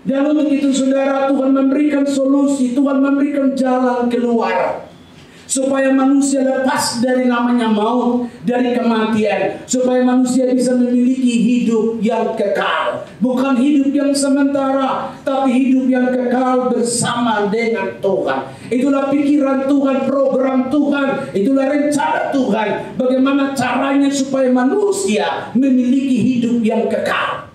Dan untuk itu saudara, Tuhan memberikan solusi, Tuhan memberikan jalan keluar. Supaya manusia lepas dari namanya maut, dari kematian. Supaya manusia bisa memiliki hidup yang kekal. Bukan hidup yang sementara, tapi hidup yang kekal bersama dengan Tuhan. Itulah pikiran Tuhan, program Tuhan, itulah rencana Tuhan. Bagaimana caranya supaya manusia memiliki hidup yang kekal.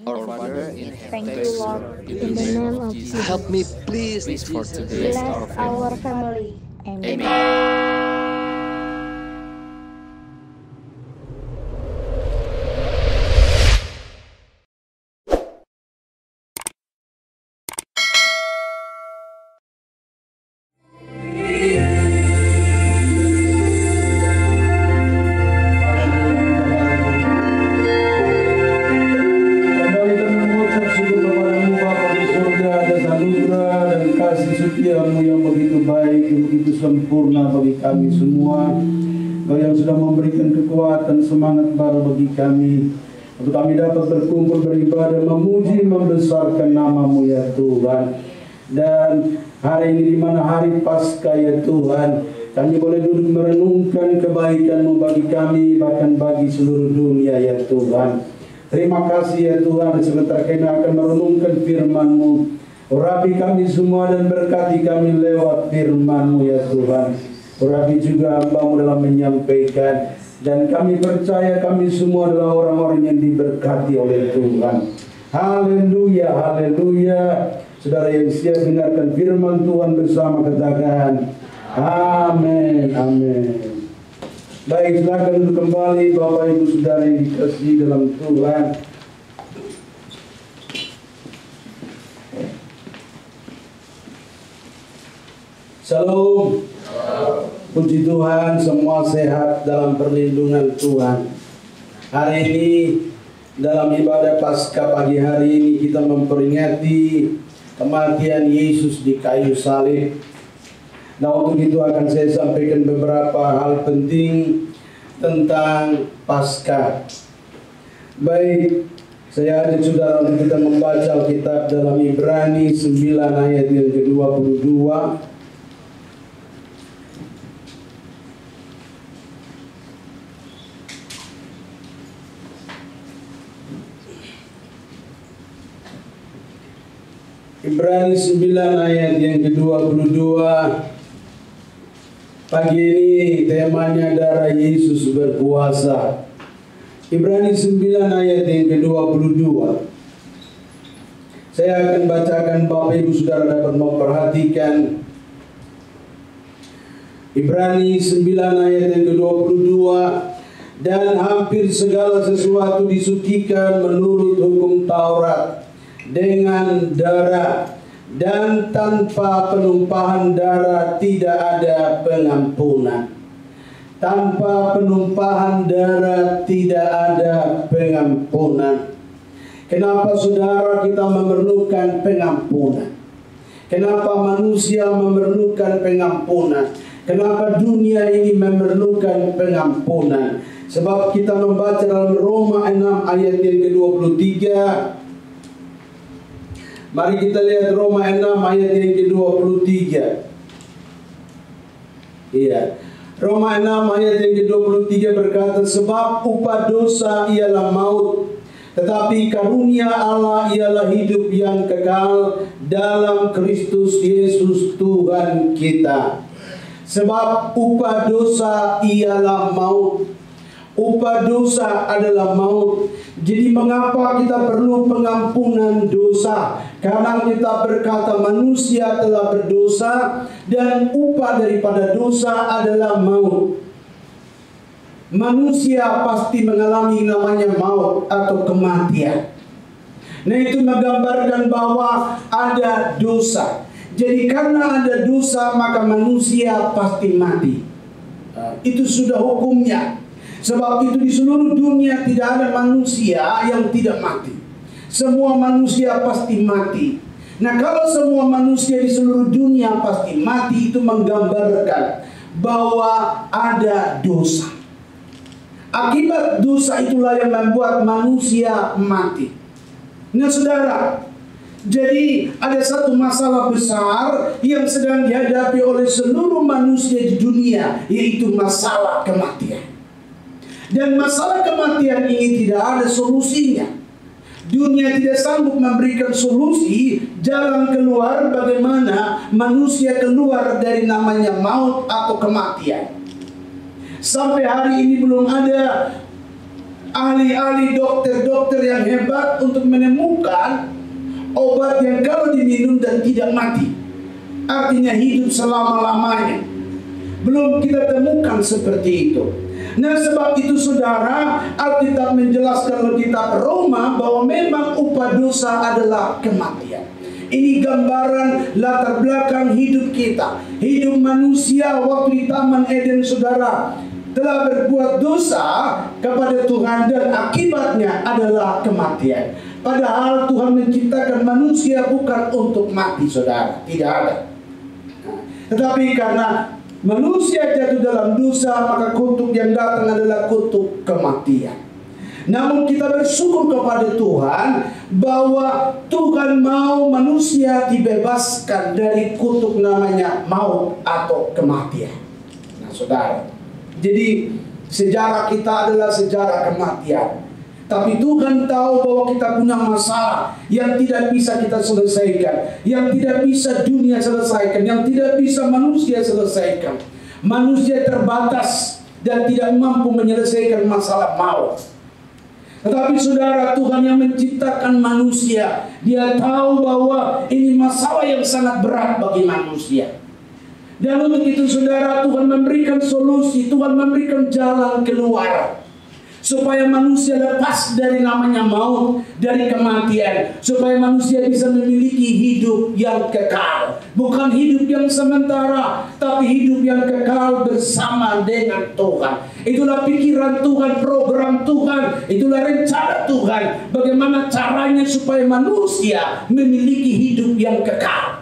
Our Father in Thank heaven, you, Lord, in the name of Jesus. help me please for today. Bless our family. Amen. Setiamu yang begitu baik, yang begitu sempurna bagi kami semua. Kau yang sudah memberikan kekuatan, semangat baru bagi kami, untuk kami dapat berkumpul beribadah, memuji, membesarkan nama-Mu ya Tuhan. Dan hari ini di mana hari Paskah ya Tuhan, kami boleh duduk merenungkan kebaikan-Mu bagi kami, bahkan bagi seluruh dunia ya Tuhan. Terima kasih ya Tuhan, sebentar kami akan merenungkan firman-Mu. Urapi kami semua dan berkati kami lewat firman-Mu ya Tuhan. Urapi juga hamba-Mu dalam menyampaikan. Dan kami percaya kami semua adalah orang-orang yang diberkati oleh Tuhan. Haleluya, haleluya. Saudara yang siap dengarkan firman Tuhan bersama, katakan amin, amin. Baik, silakan duduk kembali Bapak Ibu Saudara yang dikasihi dalam Tuhan. Shalom. Puji Tuhan, semua sehat dalam perlindungan Tuhan. Hari ini dalam ibadah Paskah pagi hari ini kita memperingati kematian Yesus di kayu salib. Nah, untuk itu akan saya sampaikan beberapa hal penting tentang Paskah. Baik, saya ajak saudara untuk kita membaca Alkitab dalam Ibrani 9 ayat yang ke-22. Ibrani 9 ayat yang ke-22. Pagi ini temanya darah Yesus berkuasa. Ibrani 9 ayat yang ke-22. Saya akan bacakan, Bapak Ibu Saudara dapat memperhatikan. Ibrani 9 ayat yang ke-22. Dan hampir segala sesuatu disucikan menurut hukum Taurat dengan darah, dan tanpa penumpahan darah tidak ada pengampunan. Tanpa penumpahan darah tidak ada pengampunan. Kenapa saudara kita memerlukan pengampunan? Kenapa manusia memerlukan pengampunan? Kenapa dunia ini memerlukan pengampunan? Sebab kita membaca dalam Roma 6 ayat yang ke-23. Mari kita lihat Roma 6 ayat yang ke-23. Iya. Roma 6 ayat yang ke-23 berkata, sebab upah dosa ialah maut, tetapi karunia Allah ialah hidup yang kekal dalam Kristus Yesus Tuhan kita. Sebab upah dosa ialah maut. Upah dosa adalah maut. Jadi mengapa kita perlu pengampunan dosa? Karena kita berkata manusia telah berdosa dan upah daripada dosa adalah maut. Manusia pasti mengalami namanya maut atau kematian. Nah, itu menggambarkan bahwa ada dosa. Jadi karena ada dosa maka manusia pasti mati. Itu sudah hukumnya. Sebab itu di seluruh dunia tidak ada manusia yang tidak mati. Semua manusia pasti mati. Nah, kalau semua manusia di seluruh dunia pasti mati, itu menggambarkan bahwa ada dosa. Akibat dosa itulah yang membuat manusia mati. Nah saudara, jadi ada satu masalah besar yang sedang dihadapi oleh seluruh manusia di dunia, yaitu masalah kematian. Dan masalah kematian ini tidak ada solusinya. Dunia tidak sanggup memberikan solusi, jalan keluar bagaimana manusia keluar dari namanya maut atau kematian. Sampai hari ini belum ada ahli-ahli dokter-dokter yang hebat untuk menemukan obat yang kalau diminum dan tidak mati, artinya hidup selama-lamanya. Belum kita temukan seperti itu. Nah sebab itu saudara, Alkitab menjelaskan dalam kitab Roma bahwa memang upah dosa adalah kematian. Ini gambaran latar belakang hidup kita. Hidup manusia waktu di Taman Eden saudara telah berbuat dosa kepada Tuhan dan akibatnya adalah kematian. Padahal Tuhan menciptakan manusia bukan untuk mati saudara, tidak ada. Tetapi karena manusia jatuh dalam dosa, maka kutuk yang datang adalah kutuk kematian. Namun kita bersyukur kepada Tuhan bahwa Tuhan mau manusia dibebaskan dari kutuk namanya maut atau kematian. Nah saudara, jadi sejarah kita adalah sejarah kematian. Tapi Tuhan tahu bahwa kita punya masalah yang tidak bisa kita selesaikan, yang tidak bisa dunia selesaikan, yang tidak bisa manusia selesaikan. Manusia terbatas dan tidak mampu menyelesaikan masalah maut. Tetapi saudara, Tuhan yang menciptakan manusia, Dia tahu bahwa ini masalah yang sangat berat bagi manusia. Dan untuk itu saudara, Tuhan memberikan solusi, Tuhan memberikan jalan keluar. Supaya manusia lepas dari namanya maut, dari kematian. Supaya manusia bisa memiliki hidup yang kekal. Bukan hidup yang sementara, tapi hidup yang kekal bersama dengan Tuhan. Itulah pikiran Tuhan, program Tuhan, itulah rencana Tuhan. Bagaimana caranya supaya manusia memiliki hidup yang kekal.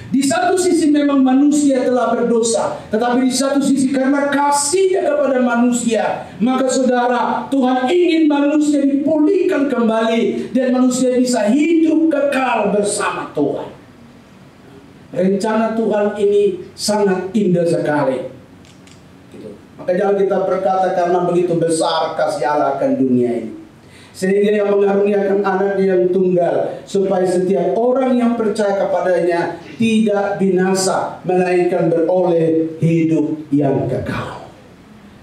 Di satu sisi memang manusia telah berdosa, tetapi di satu sisi karena kasihnya kepada manusia, maka saudara, Tuhan ingin manusia dipulihkan kembali dan manusia bisa hidup kekal bersama Tuhan. Rencana Tuhan ini sangat indah sekali. Maka jangan kita berkata karena begitu besar kasih Allah akan dunia ini, sehingga yang mengaruniakan anaknya yang tunggal, supaya setiap orang yang percaya kepadanya tidak binasa, melainkan beroleh hidup yang kekal.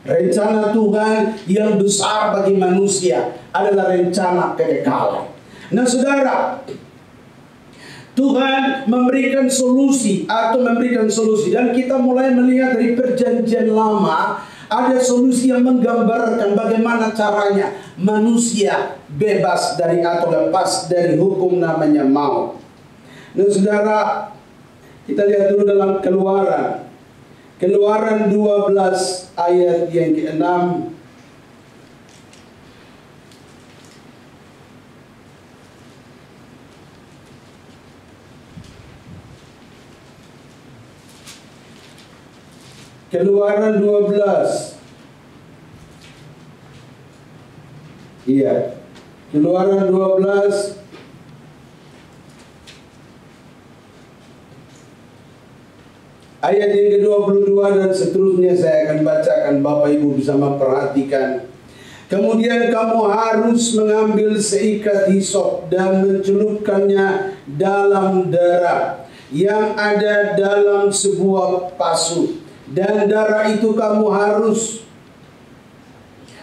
Rencana Tuhan yang besar bagi manusia adalah rencana kekekalan. Nah saudara, Tuhan memberikan solusi dan kita mulai melihat dari perjanjian lama. Ada solusi yang menggambarkan bagaimana caranya manusia bebas dari atau lepas dari hukum namanya maut. Nah saudara, kita lihat dulu dalam Keluaran. Keluaran 12 ayat yang ke-6. Keluaran 12. Iya. Keluaran 12 ayat yang ke-22 dan seterusnya saya akan bacakan, Bapak Ibu bisa memperhatikan. Kemudian kamu harus mengambil seikat hisop dan mencelupkannya dalam darah yang ada dalam sebuah pasu. Dan darah itu kamu harus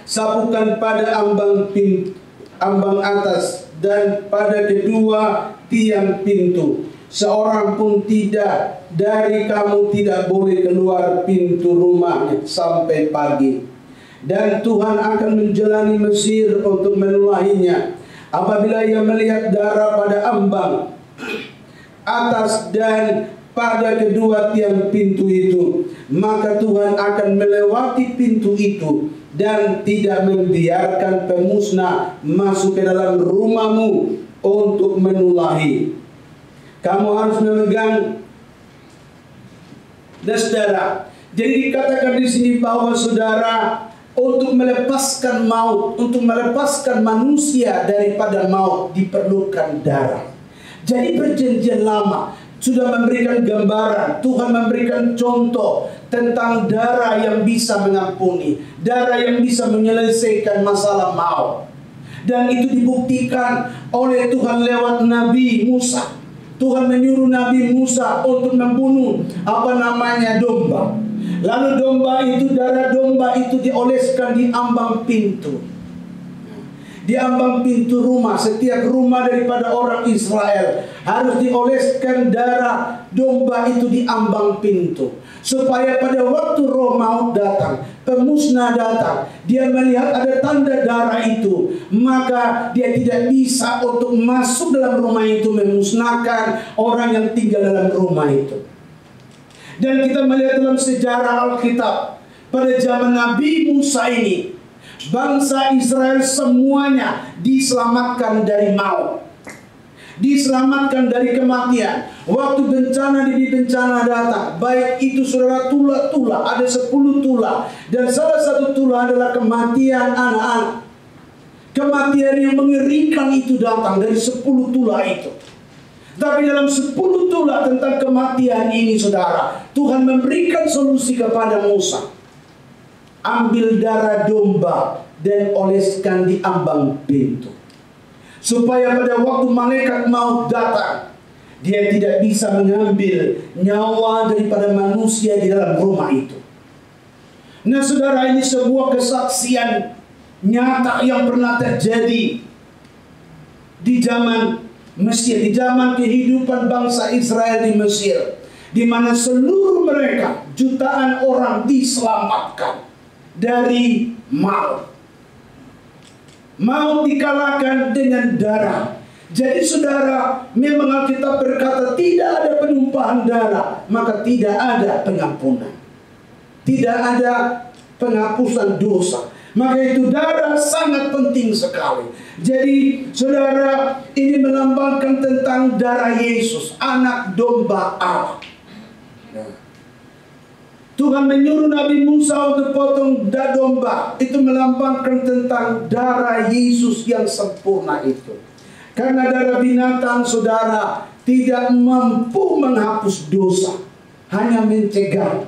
sapukan pada ambang atas dan pada kedua tiang pintu. Seorang pun tidak dari kamu tidak boleh keluar pintu rumahnya sampai pagi. Dan Tuhan akan menjalani Mesir untuk menulahinya. Apabila ia melihat darah pada ambang atas dan pada kedua tiang pintu itu, maka Tuhan akan melewati pintu itu dan tidak membiarkan pemusnah masuk ke dalam rumahmu untuk menulahi. Kamu harus memegang. Dan saudara, jadi dikatakan di sini bahwa saudara, untuk melepaskan maut, untuk melepaskan manusia daripada maut diperlukan darah. Jadi perjanjian lama sudah memberikan gambaran, Tuhan memberikan contoh tentang darah yang bisa mengampuni, darah yang bisa menyelesaikan masalah maut. Dan itu dibuktikan oleh Tuhan lewat Nabi Musa. Tuhan menyuruh Nabi Musa untuk membunuh domba. Lalu darah domba itu dioleskan di ambang pintu. Di ambang pintu rumah, setiap rumah daripada orang Israel harus dioleskan darah domba itu di ambang pintu. Supaya pada waktu roh maut datang, pemusnah datang, dia melihat ada tanda darah itu, maka dia tidak bisa untuk masuk dalam rumah itu memusnahkan orang yang tinggal dalam rumah itu. Dan kita melihat dalam sejarah Alkitab, pada zaman Nabi Musa ini, bangsa Israel semuanya diselamatkan dari maut, diselamatkan dari kematian. Waktu bencana demi bencana datang, baik itu saudara tula-tula, ada 10 tula, dan salah satu tula adalah kematian anak-anak. Kematian yang mengerikan itu datang dari 10 tula itu. Tapi dalam 10 tula tentang kematian ini, saudara, Tuhan memberikan solusi kepada Musa. Ambil darah domba dan oleskan di ambang pintu, supaya pada waktu malaikat maut datang, dia tidak bisa mengambil nyawa daripada manusia di dalam rumah itu. Nah saudara, ini sebuah kesaksian nyata yang pernah terjadi di zaman Mesir, di zaman kehidupan bangsa Israel di Mesir, di mana seluruh mereka, jutaan orang diselamatkan dari maut. Maut dikalahkan dengan darah. Jadi saudara, memang Alkitab berkata tidak ada penumpahan darah, maka tidak ada pengampunan, tidak ada penghapusan dosa. Maka itu darah sangat penting sekali. Jadi saudara, ini melambangkan tentang darah Yesus, anak domba Allah. Tuhan menyuruh Nabi Musa untuk potong domba. Itu melambangkan tentang darah Yesus yang sempurna itu. Karena darah binatang, saudara, tidak mampu menghapus dosa, hanya mencegah.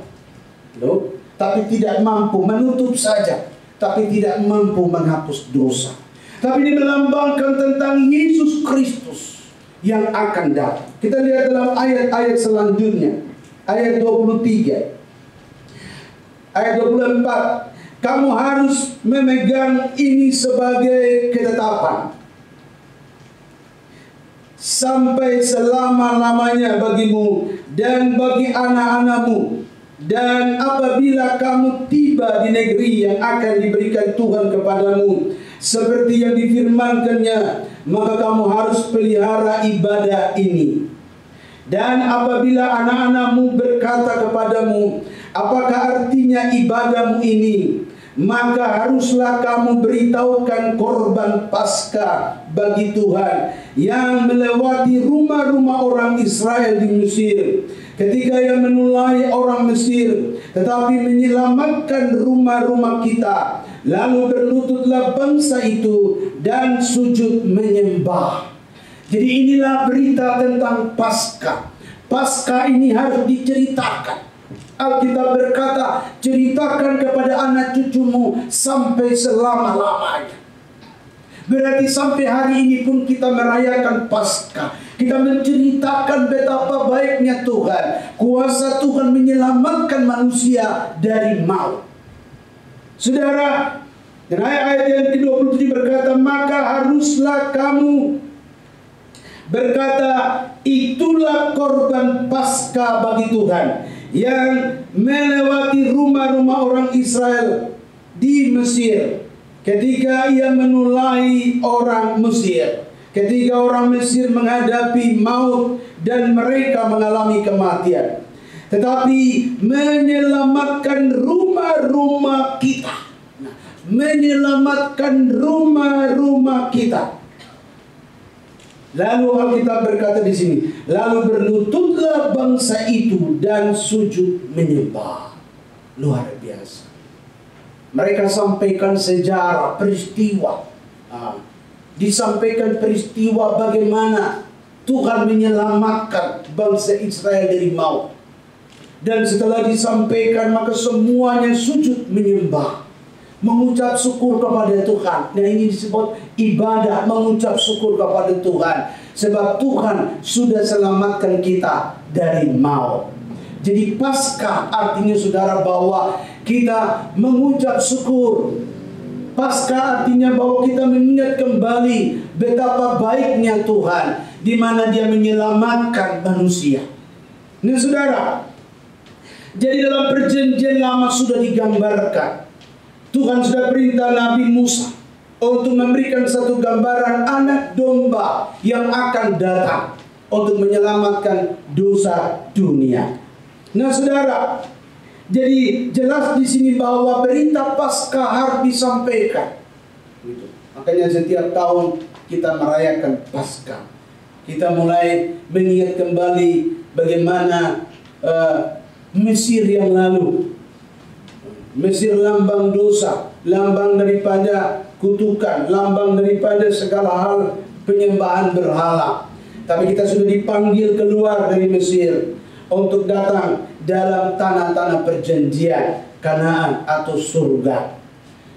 Loh, tapi tidak mampu, menutup saja, tapi tidak mampu menghapus dosa. Tapi ini melambangkan tentang Yesus Kristus yang akan datang. Kita lihat dalam ayat-ayat selanjutnya. Ayat 23. Ayat 24, kamu harus memegang ini sebagai ketetapan sampai selama-lamanya bagimu dan bagi anak-anakmu. Dan apabila kamu tiba di negeri yang akan diberikan Tuhan kepadamu, seperti yang difirmankannya, maka kamu harus pelihara ibadah ini. Dan apabila anak-anakmu berkata kepadamu, apakah artinya ibadahmu ini? Maka haruslah kamu beritahukan korban Paskah bagi Tuhan yang melewati rumah-rumah orang Israel di Mesir, ketika ia menulai orang Mesir, tetapi menyelamatkan rumah-rumah kita. Lalu berlututlah bangsa itu dan sujud menyembah. Jadi inilah berita tentang Paskah. Paskah ini harus diceritakan. Alkitab berkata, ceritakan kepada anak cucumu sampai selama-lamanya. Berarti sampai hari ini pun kita merayakan Paskah. Kita menceritakan betapa baiknya Tuhan. Kuasa Tuhan menyelamatkan manusia dari maut. Saudara, dan ayat yang ke-27 berkata, maka haruslah kamu berkata, itulah korban Paskah bagi Tuhan yang melewati rumah-rumah orang Israel di Mesir, ketika ia menulai orang Mesir, ketika orang Mesir menghadapi maut dan mereka mengalami kematian, tetapi menyelamatkan rumah-rumah kita, menyelamatkan rumah-rumah kita. Lalu Alkitab berkata di sini, lalu berlututlah bangsa itu dan sujud menyembah. Luar biasa. Mereka sampaikan sejarah, peristiwa. Disampaikan peristiwa bagaimana Tuhan menyelamatkan bangsa Israel dari maut. Dan setelah disampaikan, maka semuanya sujud menyembah, mengucap syukur kepada Tuhan. Nah, ini disebut ibadah, mengucap syukur kepada Tuhan. Sebab Tuhan sudah selamatkan kita dari maut. Jadi Paskah artinya saudara bahwa kita mengucap syukur. Paskah artinya bahwa kita mengingat kembali betapa baiknya Tuhan, di mana Dia menyelamatkan manusia. Nah saudara, jadi dalam perjanjian lama sudah digambarkan, Tuhan sudah perintah Nabi Musa untuk memberikan satu gambaran anak domba yang akan datang untuk menyelamatkan dosa dunia. Nah saudara, jadi jelas di sini bahwa berita Paskah harus disampaikan. Makanya setiap tahun kita merayakan Paskah. Kita mulai mengingat kembali bagaimana Mesir yang lalu. Mesir lambang dosa, lambang daripada kutukan, lambang daripada segala hal penyembahan berhala. Tapi kita sudah dipanggil keluar dari Mesir untuk datang dalam tanah-tanah perjanjian, Kanaan atau surga.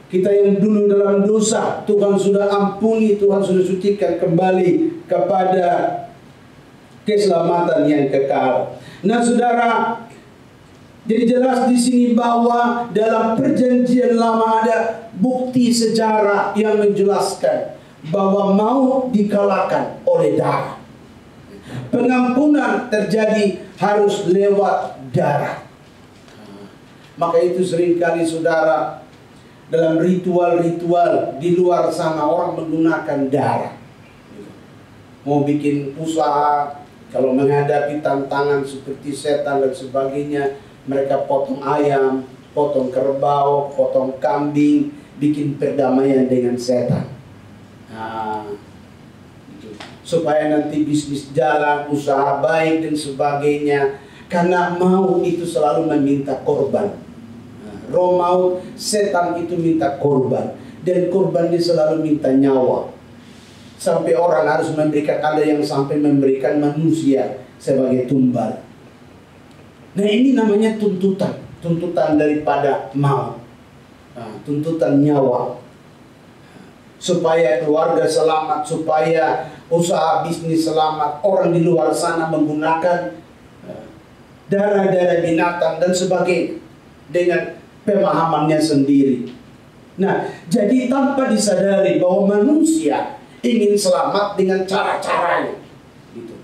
Kita yang dulu dalam dosa, Tuhan sudah ampuni, Tuhan sudah sucikan kembali kepada keselamatan yang kekal. Nah saudara, jadi jelas di sini bahwa dalam perjanjian lama ada bukti sejarah yang menjelaskan bahwa maut dikalahkan oleh darah. Pengampunan terjadi harus lewat darah. Maka itu seringkali saudara, dalam ritual-ritual di luar sana orang menggunakan darah. Mau bikin usaha, kalau menghadapi tantangan seperti setan dan sebagainya, mereka potong ayam, potong kerbau, potong kambing, bikin perdamaian dengan setan. Supaya nanti bisnis jalan, usaha baik dan sebagainya. Karena maut itu selalu meminta korban. Roh maut, setan itu minta korban. Dan korbannya selalu minta nyawa. Sampai orang harus memberikan, ada yang sampai memberikan manusia sebagai tumbal. Nah ini namanya tuntutan. Tuntutan daripada maut. Tuntutan nyawa. Supaya keluarga selamat, supaya usaha bisnis selamat. Orang di luar sana menggunakan darah-darah binatang dan sebagainya dengan pemahamannya sendiri. Nah, jadi tanpa disadari bahwa manusia ingin selamat dengan cara-caranya, gitu.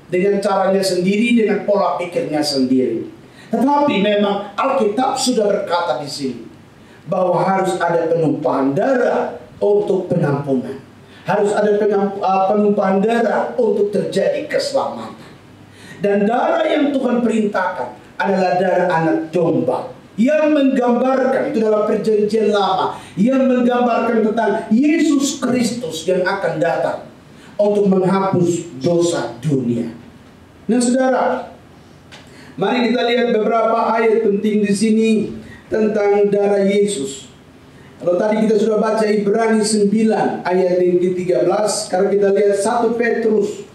Dengan caranya sendiri, dengan pola pikirnya sendiri. Tetapi memang Alkitab sudah berkata di sini bahwa harus ada penumpahan darah untuk pengampunan. Harus ada penumpahan darah untuk terjadi keselamatan. Dan darah yang Tuhan perintahkan adalah darah anak domba, yang menggambarkan, itu dalam perjanjian lama, yang menggambarkan tentang Yesus Kristus yang akan datang untuk menghapus dosa dunia. Nah saudara, mari kita lihat beberapa ayat penting di sini tentang darah Yesus. Kalau tadi kita sudah baca Ibrani 9 ayat yang ke-13, sekarang kita lihat 1 Petrus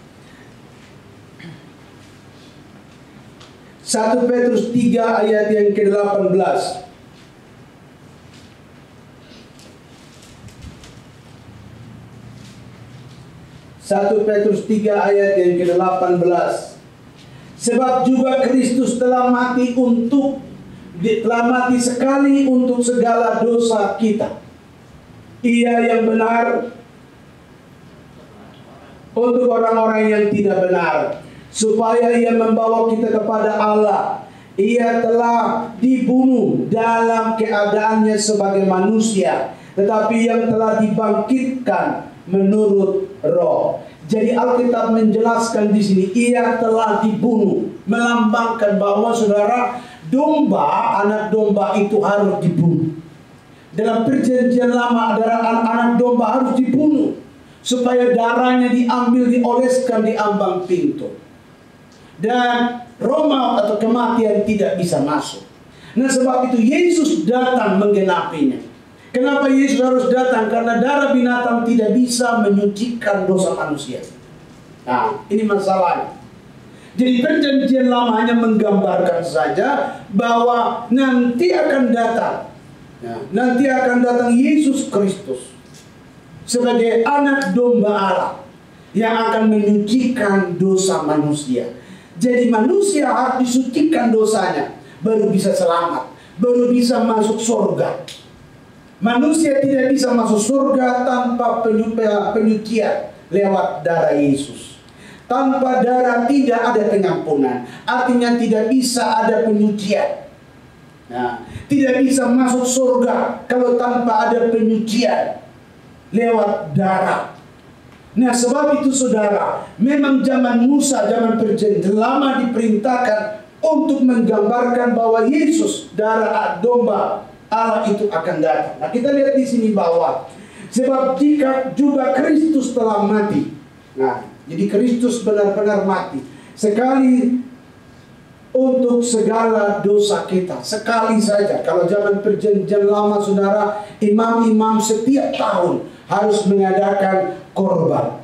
3 ayat yang ke-18. 1 Petrus 3 ayat yang ke-18. Sebab juga Kristus telah mati sekali untuk segala dosa kita. Ia yang benar untuk orang-orang yang tidak benar, supaya ia membawa kita kepada Allah. Ia telah dibunuh dalam keadaannya sebagai manusia, tetapi yang telah dibangkitkan menurut roh. Jadi Alkitab menjelaskan di sini, ia telah dibunuh, melambangkan bahwa saudara, domba, anak domba itu harus dibunuh. Dalam perjanjian lama, anak domba harus dibunuh supaya darahnya diambil, dioleskan di ambang pintu. Dan roh maut atau kematian tidak bisa masuk. Nah sebab itu Yesus datang menggenapinya. Kenapa Yesus harus datang? Karena darah binatang tidak bisa menyucikan dosa manusia. Nah ini masalahnya. Jadi perjanjian lama hanya menggambarkan saja bahwa nanti akan datang. Nanti akan datang Yesus Kristus sebagai anak domba Allah yang akan menyucikan dosa manusia. Jadi manusia harus disucikan dosanya, baru bisa selamat, baru bisa masuk surga. Manusia tidak bisa masuk surga tanpa penyucian lewat darah Yesus. Tanpa darah tidak ada pengampunan. Artinya tidak bisa ada penyucian. Nah, tidak bisa masuk surga kalau tanpa ada penyucian lewat darah. Nah sebab itu saudara, memang zaman Musa, zaman perjanjian lama diperintahkan untuk menggambarkan bahwa Yesus, darah domba Allah itu akan datang. Nah kita lihat di sini bahwa sebab jika juga Kristus telah mati. Nah, jadi Kristus benar-benar mati sekali untuk segala dosa kita, sekali saja. Kalau zaman perjanjian lama saudara, imam-imam setiap tahun harus mengadakan korban,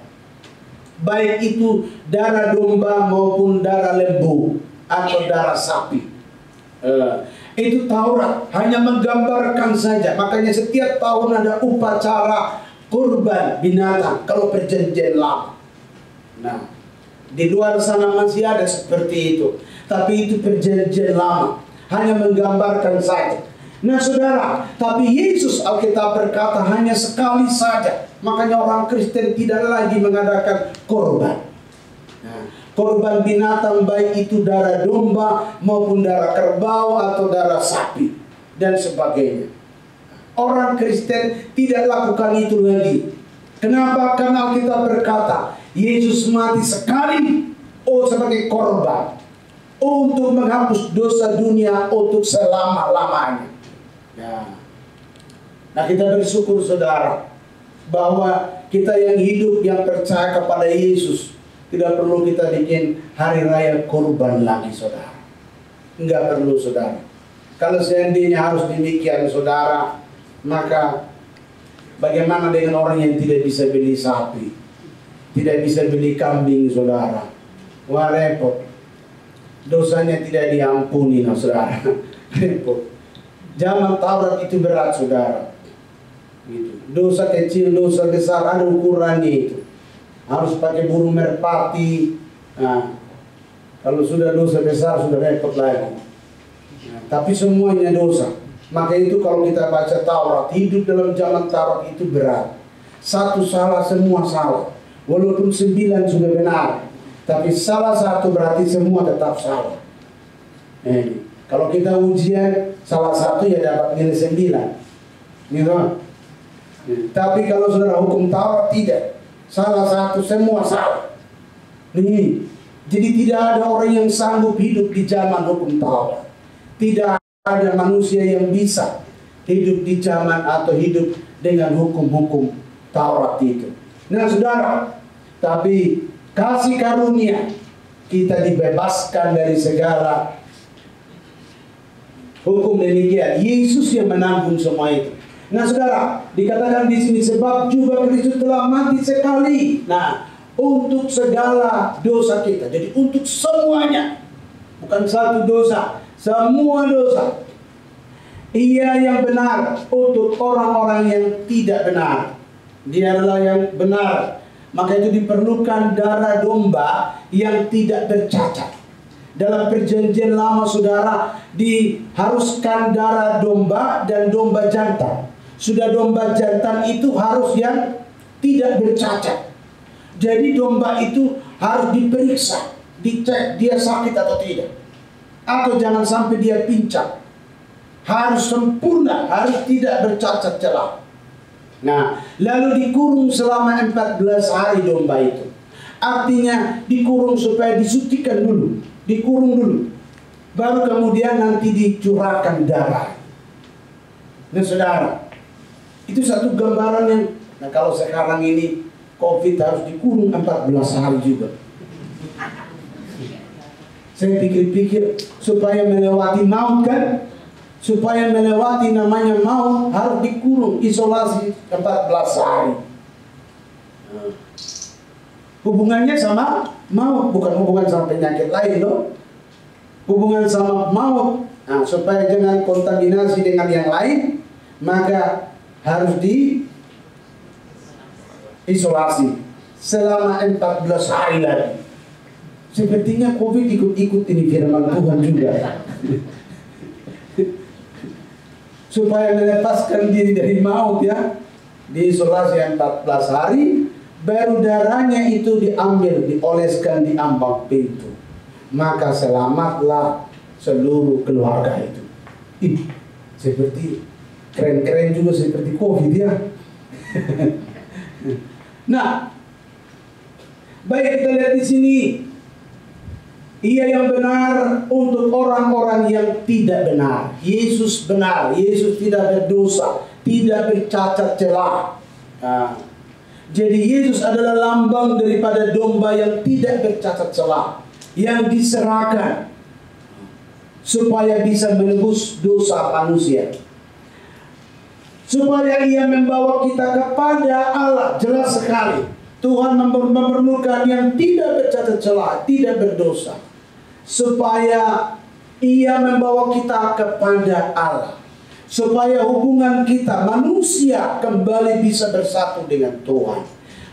baik itu darah domba maupun darah lembu atau darah sapi. Itu Taurat hanya menggambarkan saja. Makanya setiap tahun ada upacara kurban binatang kalau perjanjian lama. Nah, di luar sana masih ada seperti itu, tapi itu perjanjian lama, hanya menggambarkan saja. Nah saudara, tapi Yesus Alkitab berkata hanya sekali saja. Makanya orang Kristen tidak lagi mengadakan korban. Nah, korban binatang baik itu darah domba maupun darah kerbau atau darah sapi dan sebagainya. Orang Kristen tidak lakukan itu lagi. Kenapa? Karena Alkitab berkata Yesus mati sekali sebagai korban untuk menghapus dosa dunia untuk selama-lamanya. Ya. Nah kita bersyukur saudara bahwa kita yang hidup, yang percaya kepada Yesus, tidak perlu kita bikin hari raya kurban lagi saudara. Enggak perlu saudara. Kalau seandainya harus demikian saudara, maka bagaimana dengan orang yang tidak bisa beli sapi, tidak bisa beli kambing saudara? Wah repot. Dosanya tidak diampuni nah saudara. Repot. Zaman Taurat itu berat saudara. Gitu. Dosa kecil, dosa besar ada ukurannya itu. Harus pakai burung merpati. Nah, kalau sudah dosa besar sudah repot lagi. Nah, tapi semuanya dosa. Maka itu kalau kita baca Taurat, hidup dalam zaman Taurat itu berat. Satu salah, semua salah. Walaupun 9 sudah benar, tapi salah satu berarti semua tetap salah. Kalau kita ujian, salah satu ya dapat nilai 9. Gitu. Tapi kalau saudara hukum Taurat tidak. Salah satu, semua salah. Nih, jadi tidak ada orang yang sanggup hidup di zaman hukum Taurat. Tidak ada manusia yang bisa hidup di zaman atau hidup dengan hukum-hukum Taurat itu. Nah saudara, tapi kasih karunia kita dibebaskan dari segala hukum demikian. Yesus yang menanggung semua itu. Nah saudara, dikatakan di sini sebab juga Kristus telah mati sekali. Nah, untuk segala dosa kita. Jadi untuk semuanya. Bukan satu dosa, semua dosa. Ia yang benar untuk orang-orang yang tidak benar. Dia adalah yang benar. Maka itu diperlukan darah domba yang tidak bercacat. Dalam perjanjian lama saudara diharuskan darah domba dan domba jantan. Sudah domba jantan itu harus yang tidak bercacat. Jadi domba itu harus diperiksa, dicek dia sakit atau tidak. Atau jangan sampai dia pincang. Harus sempurna, harus tidak bercacat celah. Nah, lalu dikurung selama 14 hari domba itu. Artinya dikurung supaya disucikan dulu, dikurung dulu. Baru kemudian nanti dicurahkan darah. Nah saudara, itu satu gambaran yang, nah kalau sekarang ini COVID harus dikurung 14 hari juga. Saya pikir-pikir supaya melewati maut kan. supaya melewati namanya maut harus dikurung, isolasi 14 hari. Hubungannya sama maut, bukan hubungan sama penyakit lain loh. Hubungan sama maut. Nah, supaya jangan kontaminasi dengan yang lain, maka harus diisolasi selama 14 hari lagi. Sepertinya COVID ikut-ikut ini firman Tuhan juga. Supaya melepaskan diri dari maut ya. Diisolasi 14 hari, baru darahnya itu diambil, dioleskan di ambang pintu. Maka selamatlah seluruh keluarga itu. Seperti keren-keren juga seperti COVID ya. Nah, baik kita lihat di sini. Ia yang benar untuk orang-orang yang tidak benar. Yesus benar, Yesus tidak berdosa, tidak bercacat celah. Nah, jadi Yesus adalah lambang daripada domba yang tidak bercacat celah, yang diserahkan supaya bisa menebus dosa manusia. Supaya ia membawa kita kepada Allah. Jelas sekali, Tuhan memerlukan yang tidak bercacat celah, tidak berdosa, supaya ia membawa kita kepada Allah, supaya hubungan kita manusia kembali bisa bersatu dengan Tuhan,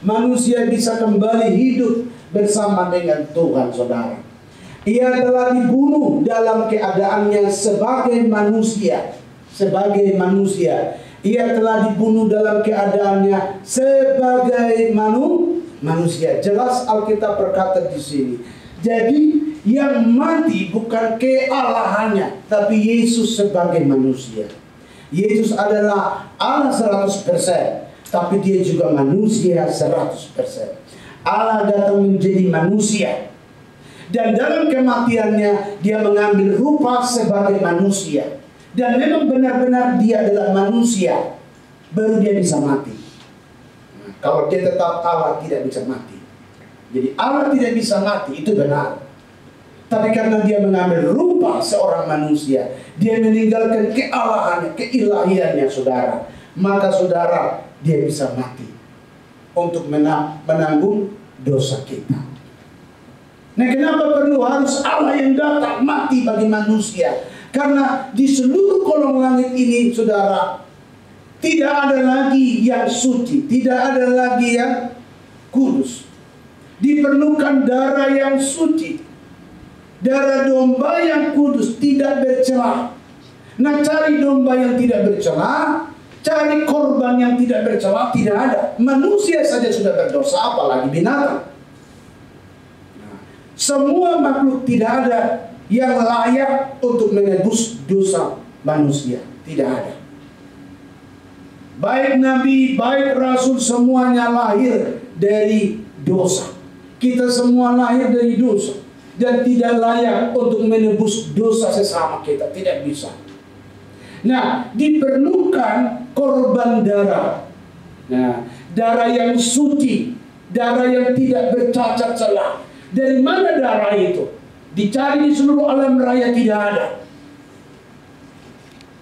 manusia bisa kembali hidup bersama dengan Tuhan. Saudara, ia telah dibunuh dalam keadaannya sebagai manusia. Sebagai manusia, ia telah dibunuh dalam keadaannya sebagai manusia. Jelas Alkitab berkata di sini. Jadi yang mati bukan kealahannya, tapi Yesus sebagai manusia. Yesus adalah Allah 100%, tapi dia juga manusia 100%. Allah datang menjadi manusia, dan dalam kematiannya dia mengambil rupa sebagai manusia. Dan memang benar-benar dia adalah manusia, baru dia bisa mati. Nah, kalau dia tetap Allah, tidak bisa mati. Jadi Allah tidak bisa mati, itu benar. Tapi karena dia mengambil rupa seorang manusia, dia meninggalkan kealahannya, keilahiannya, saudara. Maka saudara, dia bisa mati untuk menanggung dosa kita. Nah, kenapa perlu harus Allah yang datang mati bagi manusia? Karena di seluruh kolong langit ini, saudara, tidak ada lagi yang suci, tidak ada lagi yang kudus. Diperlukan darah yang suci, darah domba yang kudus, tidak bercelah. Nah, cari domba yang tidak bercelah, cari korban yang tidak bercelah, tidak ada. Manusia saja sudah berdosa, apalagi binatang. Nah, semua makhluk tidak ada yang layak untuk menebus dosa manusia, tidak ada. Baik nabi, baik rasul, semuanya lahir dari dosa. Kita semua lahir dari dosa dan tidak layak untuk menebus dosa sesama kita, tidak bisa. Nah, diperlukan korban darah. Nah, darah yang suci, darah yang tidak bercacat celah. Dari mana darah itu? Dicari di seluruh alam raya, tidak ada.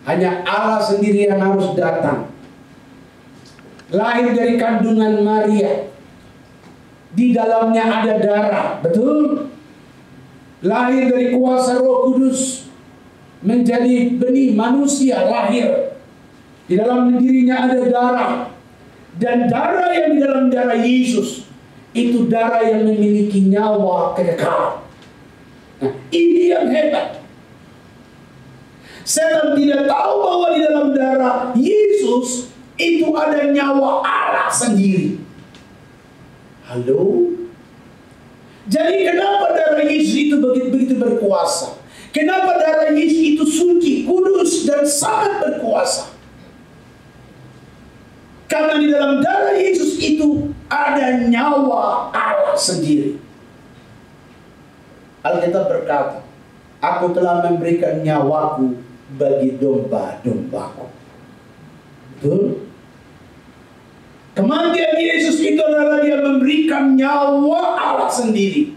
Hanya Allah sendiri yang harus datang. Lahir dari kandungan Maria. Di dalamnya ada darah, betul? Lahir dari kuasa Roh Kudus, menjadi benih manusia lahir. Di dalam dirinya ada darah. Dan darah yang di dalam darah Yesus, itu darah yang memiliki nyawa kekal. Nah, ini yang hebat. Setan tidak tahu bahwa di dalam darah Yesus itu ada nyawa Allah sendiri. Halo? Jadi kenapa darah Yesus itu begitu berkuasa? Kenapa darah Yesus itu suci, kudus, dan sangat berkuasa? Karena di dalam darah Yesus itu ada nyawa Allah sendiri. Alkitab berkata, aku telah memberikan nyawaku bagi domba-dombaku. Betul? Kematian Yesus itu adalah dia memberikan nyawa Allah sendiri.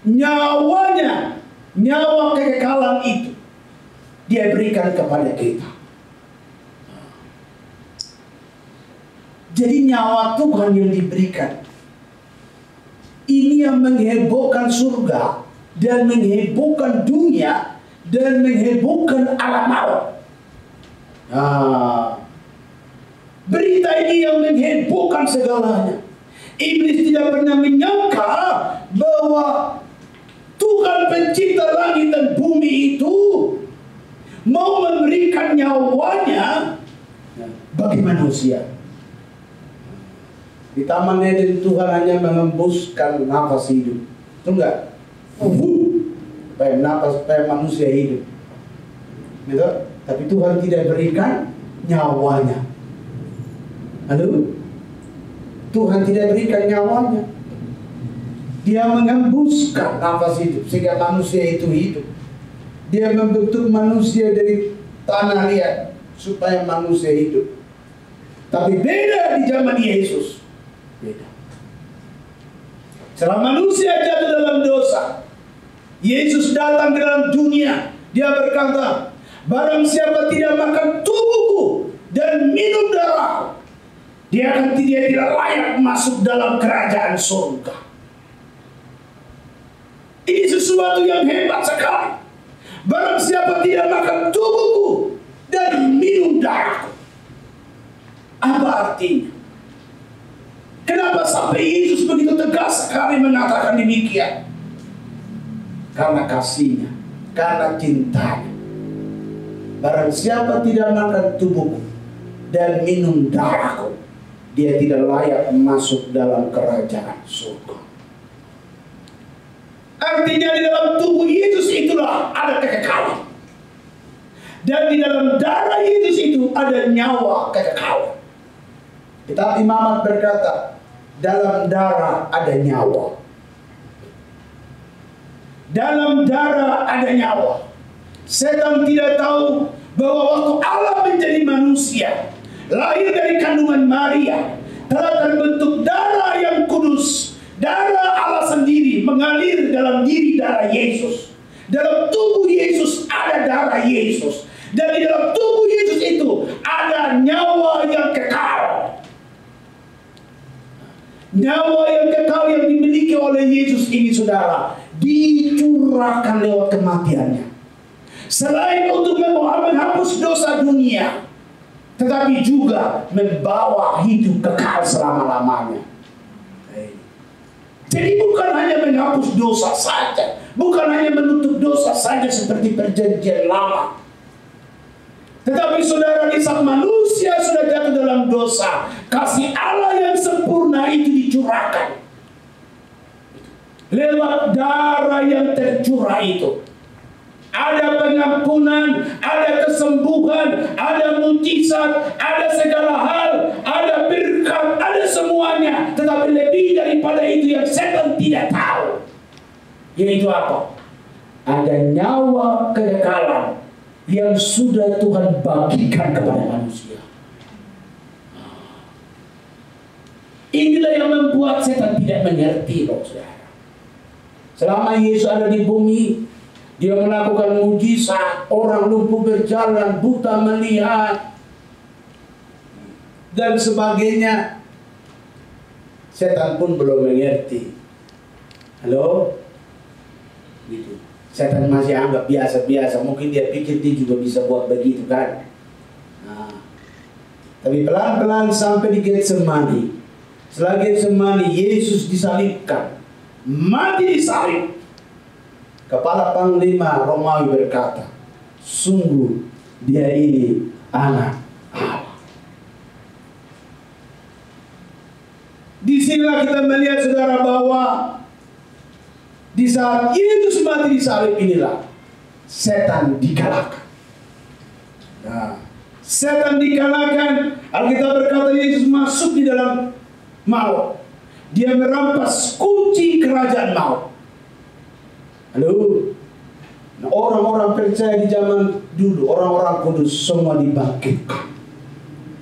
Nyawanya, nyawa kekekalan itu. Dia berikan kepada kita. Jadi nyawa Tuhan yang diberikan. Ini yang menghebohkan surga dan menghebohkan dunia dan menghebohkan alam maut. Berita ini yang menghebohkan segalanya. Iblis tidak pernah menyangka bahwa Tuhan pencipta langit dan bumi itu mau memberikan nyawanya bagi manusia. Di Taman Eden Tuhan hanya mengembuskan nafas hidup. Betul nggak? Supaya manusia hidup. Gitu? Tapi Tuhan tidak berikan nyawanya. Halo? Tuhan tidak berikan nyawanya. Dia mengembuskan nafas hidup sehingga manusia itu hidup. Dia membentuk manusia dari tanah liat supaya manusia hidup. Tapi beda di zaman Yesus. Beda. Setelah manusia jatuh dalam dosa, Yesus datang ke dalam dunia. Dia berkata, barang siapa tidak makan tubuhku dan minum darahku, dia tidak layak masuk dalam kerajaan surga. Ini sesuatu yang hebat sekali. Barang siapa tidak makan tubuhku dan minum darahku. Apa artinya? Kenapa sampai Yesus begitu tegas sekali mengatakan demikian? Karena kasihnya, karena cintanya. Barang siapa tidak makan tubuhku dan minum darahku, dia tidak layak masuk dalam kerajaan surga. Artinya di dalam tubuh Yesus itulah ada kekekalan. Dan di dalam darah Yesus itu ada nyawa kekekalan. Tetapi Mamat berkata, dalam darah ada nyawa. Dalam darah ada nyawa. Setan tidak tahu bahwa waktu Allah menjadi manusia, lahir dari kandungan Maria, telah terbentuk darah yang kudus. Darah Allah sendiri mengalir dalam diri darah Yesus. Dalam tubuh Yesus ada darah Yesus. Dan di dalam tubuh Yesus itu ada nyawa yang kekal. Nyawa yang kekal yang dimiliki oleh Yesus ini, saudara, dicurahkan lewat kematiannya. Selain untuk menghapus dosa dunia, tetapi juga membawa hidup kekal selama-lamanya. Jadi bukan hanya menghapus dosa saja, bukan hanya menutup dosa saja seperti perjanjian lama. Tetapi saudara, di saat manusia sudah jatuh dalam dosa, kasih Allah yang sempurna itu dicurahkan lewat darah yang tercurah itu. Ada pengampunan, ada kesembuhan, ada mujizat, ada segala hal, ada berkat, ada semuanya. Tetapi lebih daripada itu yang setan tidak tahu, yaitu apa? Ada nyawa kekekalan yang sudah Tuhan bagikan kepada manusia. Inilah yang membuat setan tidak mengerti, saudara. Selama Yesus ada di bumi, dia melakukan mujizat, orang lumpuh berjalan, buta melihat, dan sebagainya. Setan pun belum mengerti. Halo? Gitu. Setan masih anggap biasa-biasa. Mungkin dia pikir dia juga bisa buat begitu kan. Nah, tapi pelan-pelan sampai di Getsemani. Setelah Getsemani, Yesus disalibkan, mati disalib. Kepala Panglima Romawi berkata, sungguh dia ini anak Allah. Disinilah kita melihat, saudara, bahwa di saat Yesus mati disalib inilah setan dikalahkan. Nah, setan dikalahkan. Alkitab berkata Yesus masuk di dalam maut. Dia merampas kunci kerajaan maut. Halo. Nah, orang-orang percaya di zaman dulu, orang-orang kudus semua dibangkitkan.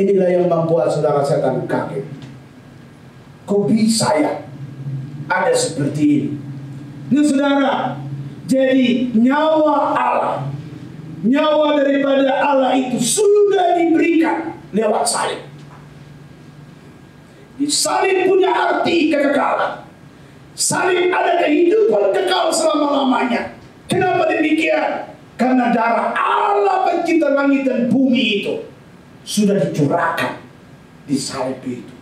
Inilah yang membuat saudara setan kaget. Kok bisa ya ada seperti ini? Nah, saudara, jadi nyawa Allah Nyawa daripada Allah itu sudah diberikan lewat salib. Di salib punya arti kekekalan. Salib ada kehidupan kekal selama-lamanya. Kenapa demikian? Karena darah Allah pencipta langit dan bumi itu sudah dicurahkan di salib itu.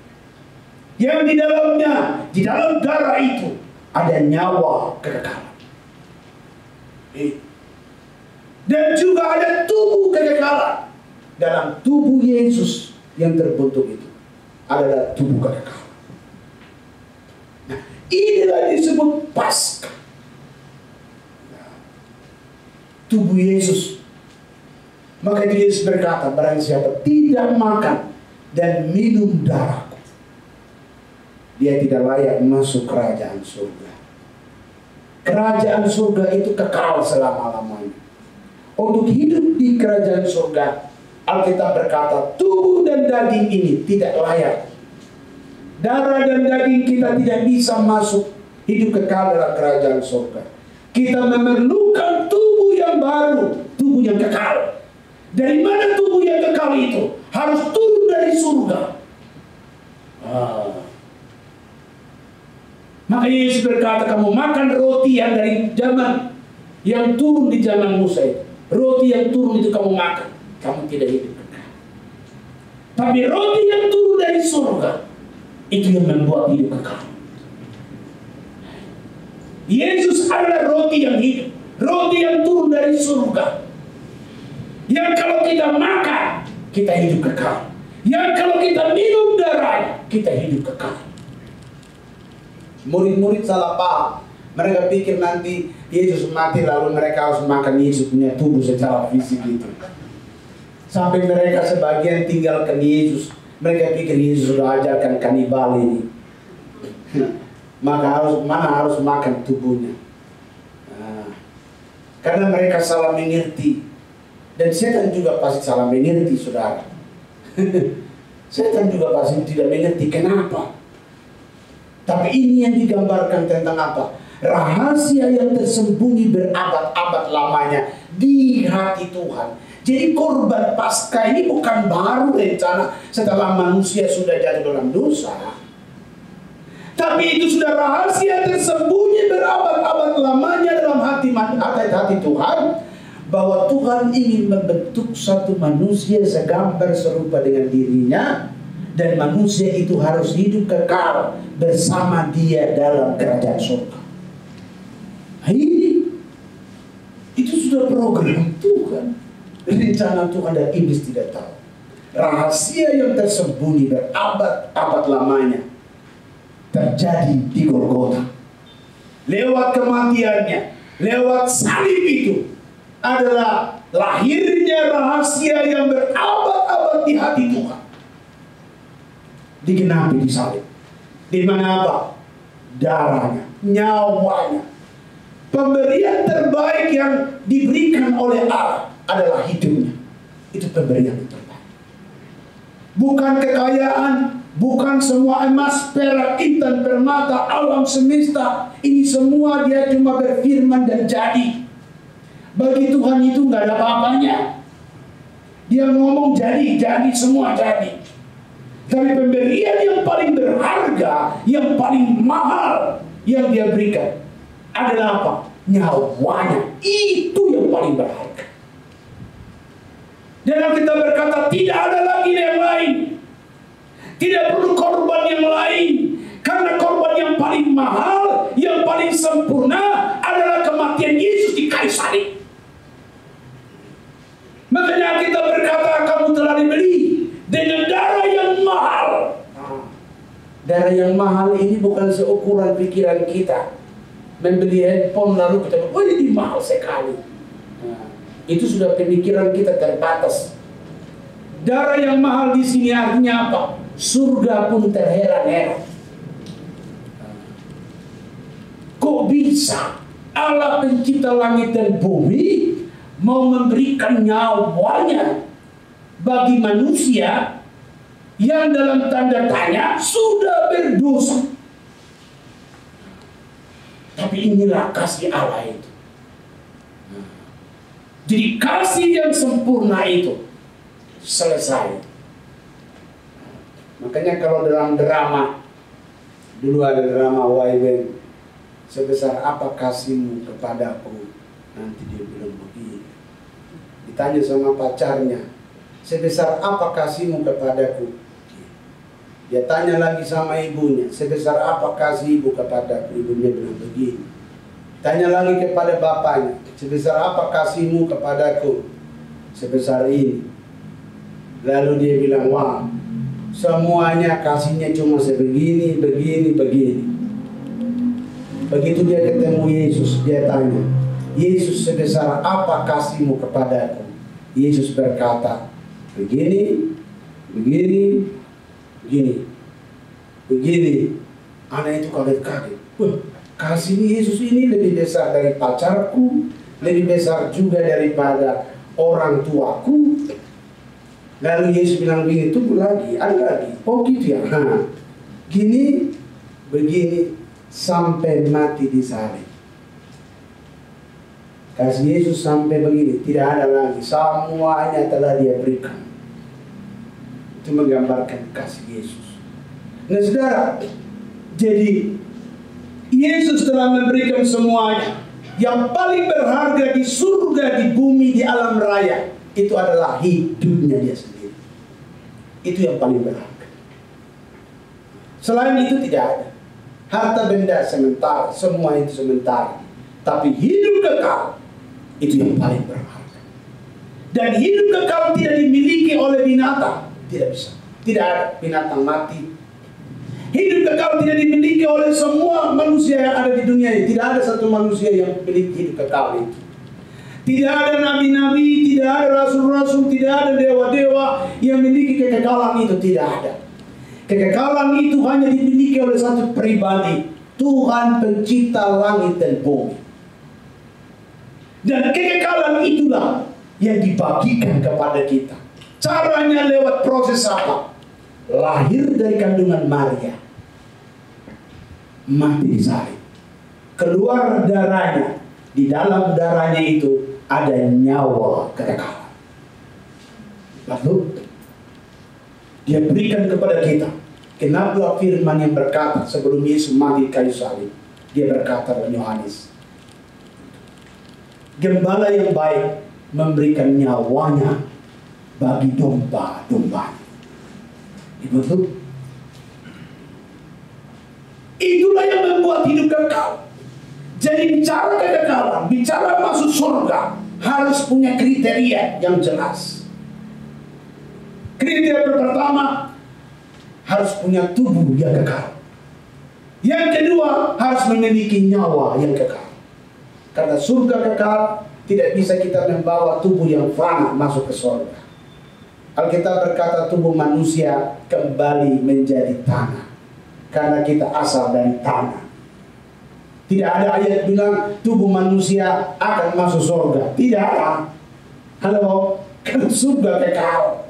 Yang di dalamnya, di dalam darah itu ada nyawa kekekalan. Dan juga ada tubuh kekekalan. Dalam tubuh Yesus yang terbentuk itu adalah tubuh kekekalan. Nah, inilah disebut Paskah. Nah, tubuh Yesus. Maka Yesus berkata, barang siapa tidak makan dan minum darahku, dia tidak layak masuk kerajaan surga. Kerajaan surga itu kekal selama-lamanya. Untuk hidup di kerajaan surga, Alkitab berkata, tubuh dan daging ini tidak layak. Darah dan daging kita tidak bisa masuk hidup kekal dalam kerajaan surga. Kita memerlukan tubuh yang baru, tubuh yang kekal. Dari mana tubuh yang kekal itu? Harus turun dari surga. Maka Yesus berkata, kamu makan roti yang dari zaman yang turun di zaman Musa itu. Roti yang turun itu kamu makan, kamu tidak hidup kekal. Tapi roti yang turun dari surga, itu yang membuat hidup kekal. Yesus adalah roti yang hidup, roti yang turun dari surga. Yang kalau kita makan, kita hidup kekal. Yang kalau kita minum darahnya, kita hidup kekal. Murid-murid salah paham. Mereka pikir nanti Yesus mati lalu mereka harus makan Yesus punya tubuh secara fisik itu. Sampai mereka sebagian tinggalkan Yesus. Mereka pikir Yesus sudah ajarkan kanibal ini. Maka harus makan tubuhnya. Nah, karena mereka salah mengerti. Dan setan juga pasti salah mengerti, saudara. Setan juga pasti tidak mengerti kenapa. Tapi ini yang digambarkan tentang apa? Rahasia yang tersembunyi berabad-abad lamanya di hati Tuhan. Jadi korban Paskah ini bukan baru rencana setelah manusia sudah jatuh dalam dosa. Tapi itu sudah rahasia tersembunyi berabad-abad lamanya dalam hati Tuhan. Bahwa Tuhan ingin membentuk satu manusia segambar serupa dengan dirinya. Dan manusia itu harus hidup kekal bersama dia dalam kerajaan surga. Nah, ini itu sudah program Tuhan. Rencana Tuhan dan iblis tidak tahu. Rahasia yang tersembunyi berabad-abad lamanya terjadi di Golgota. Lewat kematiannya, lewat salib itu adalah lahirnya rahasia yang berabad-abad di hati Tuhan. Digenapi di salib. Di mana apa? Darahnya, nyawanya. Pemberian terbaik yang diberikan oleh Allah adalah hidupnya. Itu pemberian yang terbaik. Bukan kekayaan, bukan semua emas, perak, intan, permata, alam semesta. Ini semua dia cuma berfirman dan jadi. Bagi Tuhan itu nggak ada apa-apanya. Dia ngomong jadi semua jadi. Tapi pemberian yang paling berharga, yang paling mahal yang dia berikan adalah apa? Nyawanya. Itu yang paling berharga. Dan kita berkata tidak ada lagi yang lain. Tidak perlu korban yang lain. Karena korban yang paling mahal, yang paling sempurna adalah kematian Yesus di kayu salib. Makanya kita berkata kamu telah dibeli dengan darah yang mahal. Darah yang mahal ini bukan seukuran pikiran kita. Membeli handphone lalu kita bilang, oh ini mahal sekali. Nah, itu sudah pemikiran kita terbatas. Darah yang mahal di sini artinya apa? Surga pun terheran-heran. Kok bisa Allah pencipta langit dan bumi mau memberikan nyawanya bagi manusia yang dalam tanda tanya sudah berdosa? Tapi inilah kasih Allah itu. Jadi kasih yang sempurna itu selesai. Makanya kalau dalam drama, dulu ada drama YWN, sebesar apa kasihmu kepadaku? Nanti dia bilang begini. Ditanya sama pacarnya, sebesar apa kasihmu kepadaku? Dia tanya lagi sama ibunya, sebesar apa kasih ibu kepadaku? Ibunya bilang begini. Tanya lagi kepada bapaknya, sebesar apa kasihmu kepadaku? Sebesar ini. Lalu dia bilang, wah, semuanya kasihnya cuma sebegini, begini, begini. Begitu dia ketemu Yesus, dia tanya, Yesus, sebesar apa kasihmu kepadaku? Yesus berkata, begini, begini, begini, begini. Anak itu kaget-kaget. Kasih Yesus ini lebih besar dari pacarku, lebih besar juga daripada orang tuaku. Lalu Yesus bilang begini, tunggu lagi, ada lagi. Oh gitu ya. Gini, begini, sampai mati di salib. Kasih Yesus sampai begini, tidak ada lagi. Semuanya telah dia berikan. Itu menggambarkan kasih Yesus. Nah saudara, jadi Yesus telah memberikan semuanya. Yang paling berharga di surga, di bumi, di alam raya, itu adalah hidupnya dia sendiri. Itu yang paling berharga. Selain itu tidak ada. Harta benda sementara, semua itu sementara. Tapi hidup kekal, itu yang paling berharga. Dan hidup kekal tidak dimiliki oleh binatang. Tidak bisa. Tidak ada binatang mati. Hidup kekal tidak dimiliki oleh semua manusia yang ada di dunia ini. Tidak ada satu manusia yang memiliki hidup kekal itu. Tidak ada nabi-nabi, tidak ada rasul-rasul, tidak ada dewa-dewa yang memiliki kekekalan itu. Tidak ada. Kekekalan itu hanya dimiliki oleh satu pribadi, Tuhan pencipta langit dan bumi. Dan kekekalan itulah yang dibagikan kepada kita. Caranya lewat proses apa? Lahir dari kandungan Maria, mati di salib, keluar darahnya. Di dalam darahnya itu ada nyawa kekekalan. Lalu dia berikan kepada kita. Kenapa firman yang berkata sebelum Yesus mati di kayu salib, dia berkata dalam Yohanes, gembala yang baik memberikan nyawanya bagi domba-domba. Betul? Itulah yang membuat hidup kekal. Jadi bicara kekekalan, bicara masuk surga, harus punya kriteria yang jelas. Kriteria pertama, harus punya tubuh yang kekal. Yang kedua, harus memiliki nyawa yang kekal. Karena surga kekal, tidak bisa kita membawa tubuh yang fana masuk ke surga. Alkitab berkata tubuh manusia kembali menjadi tanah. Karena kita asal dari tanah. Tidak ada ayat bilang tubuh manusia akan masuk surga. Tidak ada. Halo, kan surga kekal.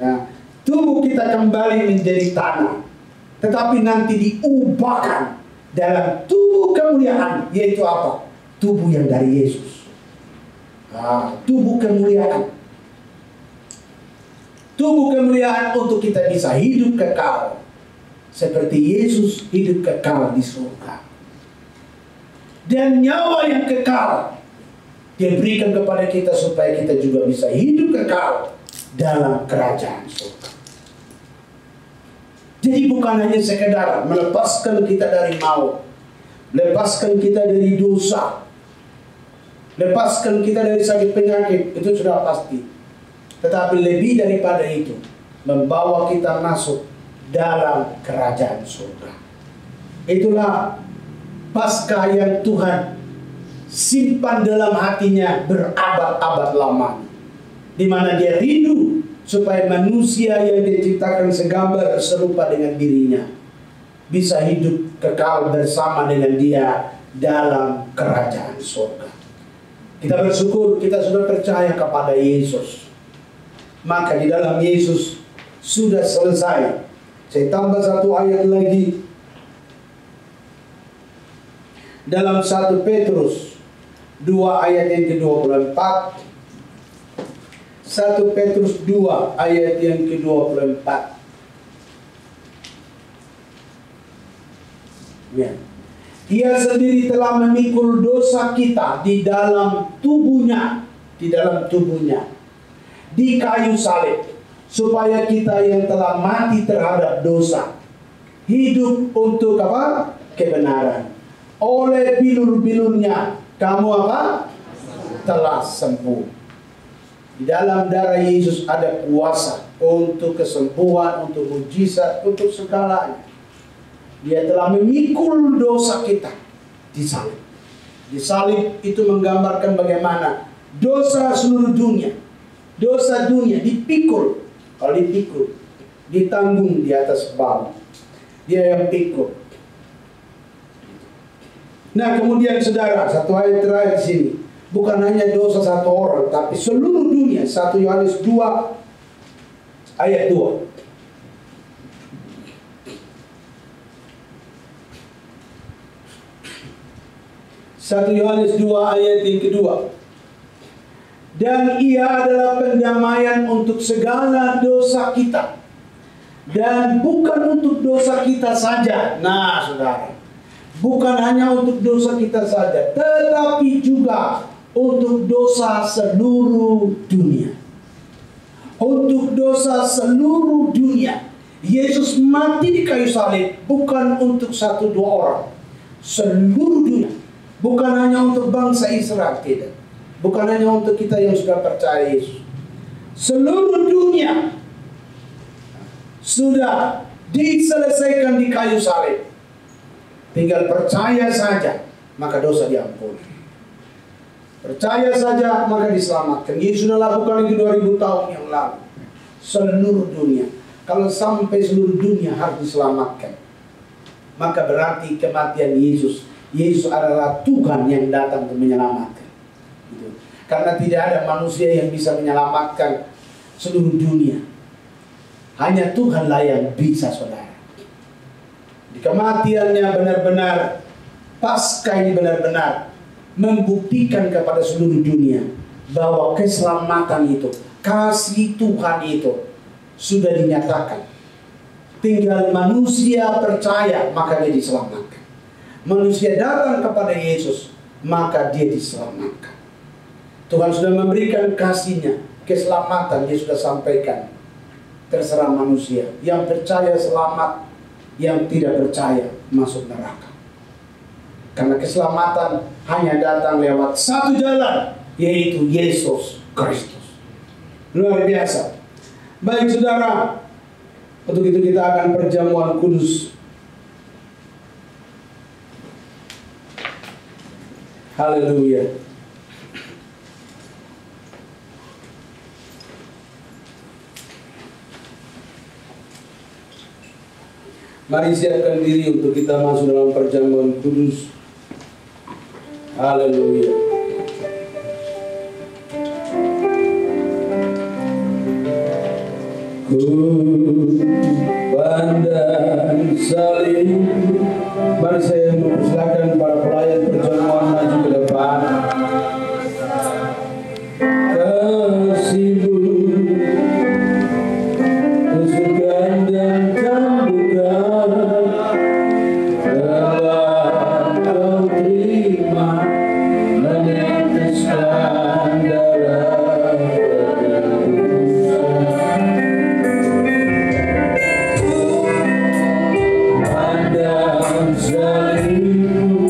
Nah, tubuh kita kembali menjadi tanah. Tetapi nanti diubahkan dalam tubuh kemuliaan. Yaitu apa? Tubuh yang dari Yesus. Tubuh kemuliaan. Tubuh kemuliaan untuk kita bisa hidup kekal. Seperti Yesus hidup kekal di surga. Dan nyawa yang kekal dia berikan kepada kita supaya kita juga bisa hidup kekal dalam kerajaan surga. Jadi bukan hanya sekedar melepaskan kita dari maut, lepaskan kita dari dosa, lepaskan kita dari sakit penyakit, itu sudah pasti. Tetapi lebih daripada itu, membawa kita masuk dalam kerajaan surga. Itulah Paskah yang Tuhan simpan dalam hatinya berabad-abad lamanya. Di mana dia rindu supaya manusia yang diciptakan segambar serupa dengan dirinya bisa hidup kekal bersama dengan dia dalam kerajaan surga. Kita bersyukur kita sudah percaya kepada Yesus. Maka di dalam Yesus sudah selesai. Saya tambah satu ayat lagi. Dalam 1 Petrus 2 ayat yang ke-24. 1 Petrus 2 ayat yang ke-24. Ya. Dia sendiri telah memikul dosa kita di dalam tubuhnya, di kayu salib, supaya kita yang telah mati terhadap dosa hidup untuk apa? Kebenaran. Oleh bilur-bilurnya kamu apa? Telah sembuh. Di dalam darah Yesus ada kuasa untuk kesembuhan, untuk mujizat, untuk segalanya. Dia telah memikul dosa kita di salib. Di salib itu menggambarkan bagaimana dosa seluruh dunia, dosa dunia dipikul. Kalau dipikul, ditanggung di atas bahu. Dia yang pikul. Nah, kemudian saudara, satu ayat terakhir di sini. Bukan hanya dosa satu orang, tapi seluruh dunia. 1 Yohanes 2 ayat 2. 1 Yohanes 2 ayat yang kedua. Dan ia adalah pendamaian untuk segala dosa kita. Dan bukan untuk dosa kita saja. Nah, saudara, bukan hanya untuk dosa kita saja, tetapi juga untuk dosa seluruh dunia. Untuk dosa seluruh dunia. Yesus mati di kayu salib bukan untuk 1-2 orang. Seluruh dunia. Bukan hanya untuk bangsa Israel, tidak. Bukan hanya untuk kita yang sudah percaya Yesus. Seluruh dunia sudah diselesaikan di kayu salib. Tinggal percaya saja, maka dosa diampuni. Percaya saja, maka diselamatkan. Yesus sudah lakukan itu 2000 tahun yang lalu. Seluruh dunia. Kalau sampai seluruh dunia harus diselamatkan, maka berarti kematian Yesus adalah Tuhan yang datang untuk menyelamatkan. Gitu. Karena tidak ada manusia yang bisa menyelamatkan seluruh dunia. Hanya Tuhanlah yang bisa, saudara. Di kematiannya benar-benar, Paskah ini benar-benar membuktikan kepada seluruh dunia bahwa keselamatan itu, kasih Tuhan itu sudah dinyatakan. Tinggal manusia percaya, maka dia diselamatkan. Manusia datang kepada Yesus, maka dia diselamatkan. Tuhan sudah memberikan kasih-Nya, keselamatan dia sudah sampaikan. Terserah manusia. Yang percaya selamat, yang tidak percaya masuk neraka. Karena keselamatan hanya datang lewat satu jalan, yaitu Yesus Kristus. Luar biasa. Baik saudara, untuk itu kita akan perjamuan kudus. Haleluya. Mari siapkan diri untuk kita masuk dalam perjamuan kudus. Haleluya. Ku pandang salib. Mari saya mempersilakan para pelayan perjamuan maju ke depan. Kasih-Mu kesukaan dan cambukan telah Kau terima meneteskan darah penebusan. Pandang salib-Mu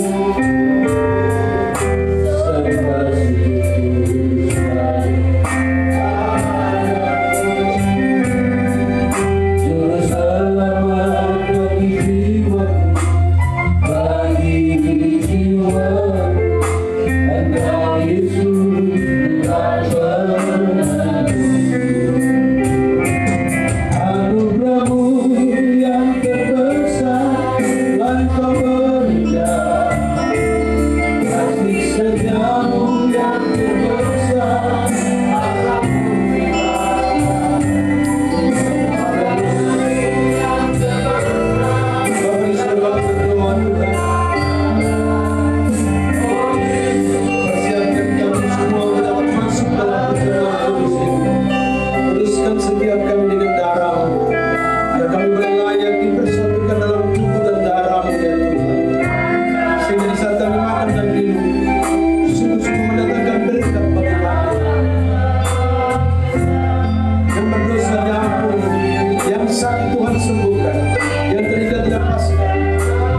disembuhkan, yang terikat dilepaskan,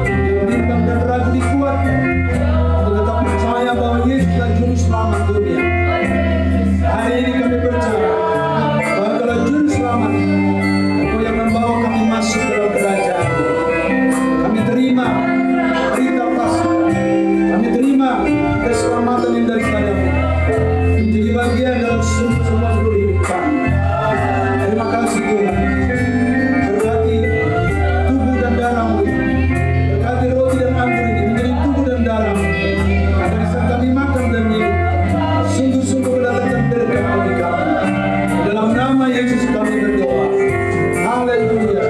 yang bimbang dan ragu dikuatkan, untuk tetap percaya bahwa Yesus adalah Juru Selamat dunia. Hari ini kami percaya bahwa kalau Juru Selamat, Engkau yang membawa kami masuk dalam kerajaan. Kami terima berita Paskah, kami terima keselamatan yang daripada-Mu, menjadi bagian dalam semua seluruh hidup kami. Terima kasih Tuhan. Berkati tubuh dan darah-Mu ini, berkati roti dan anggur ini menjadi tubuh dan darah-Mu, agar bisa kami makan dan minum. Sungguh-sungguh mendatangkan berkat bagi kami. Dalam nama Yesus kami berdoa. Haleluya.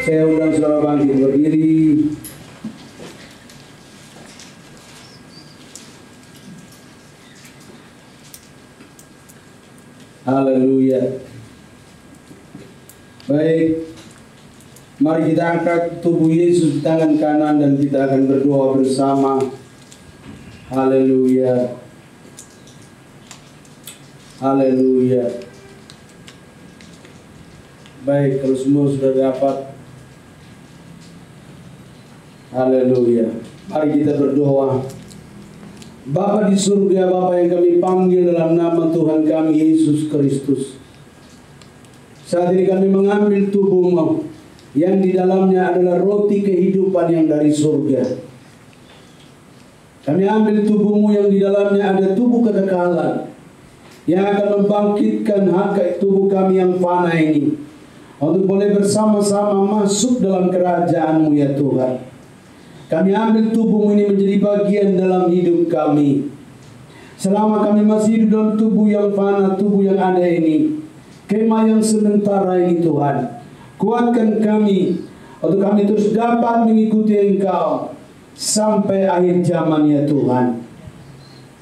Saya undang saudara bangkit berdiri. Haleluya. Baik, mari kita angkat tubuh Yesus di tangan kanan dan kita akan berdoa bersama. Haleluya. Haleluya. Baik, kalau semua sudah dapat. Haleluya. Mari kita berdoa. Bapa di surga, Bapa yang kami panggil dalam nama Tuhan kami Yesus Kristus. Saat ini kami mengambil tubuh-Mu yang di dalamnya adalah roti kehidupan yang dari surga. Kami ambil tubuh-Mu yang di dalamnya ada tubuh kekekalan yang akan membangkitkan hak tubuh kami yang fana ini untuk boleh bersama-sama masuk dalam kerajaan-Mu ya Tuhan. Kami ambil tubuh-Mu ini menjadi bagian dalam hidup kami. Selama kami masih hidup dalam tubuh yang fana, tubuh yang ada ini, kemah yang sementara ini Tuhan, kuatkan kami untuk kami terus dapat mengikuti Engkau sampai akhir zaman ya Tuhan.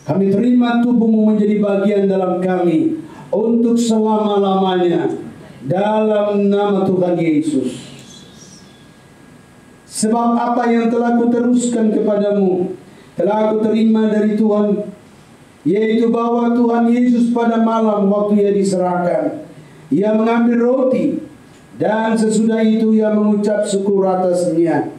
Kami terima tubuh-Mu menjadi bagian dalam kami untuk selama-lamanya dalam nama Tuhan Yesus. Sebab apa yang telah kuteruskan kepadamu telah aku terima dari Tuhan, yaitu bahwa Tuhan Yesus pada malam waktu Ia diserahkan, Ia mengambil roti, dan sesudah itu Ia mengucap syukur atasnya.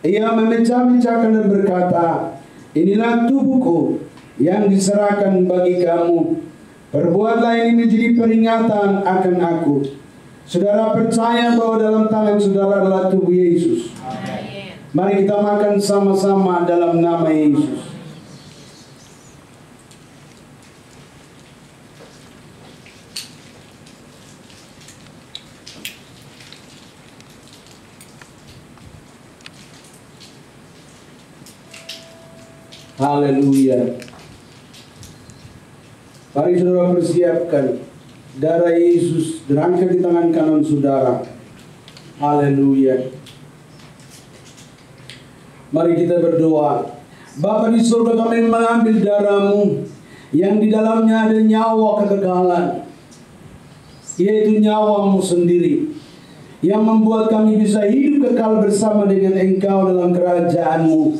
Ia memecah-mecahkan dan berkata, inilah tubuhku yang diserahkan bagi kamu. Perbuatlah ini menjadi peringatan akan aku. Saudara percaya bahwa dalam tangan saudara adalah tubuh Yesus. Mari kita makan sama-sama dalam nama Yesus. Haleluya. Mari saudara persiapkan darah Yesus derangkap di tangan kanan saudara. Haleluya. Mari kita berdoa. Bapa di surga, kami mengambil darah-Mu yang di dalamnya ada nyawa kekekalan, yaitu nyawa-Mu sendiri, yang membuat kami bisa hidup kekal bersama dengan Engkau dalam kerajaan-Mu,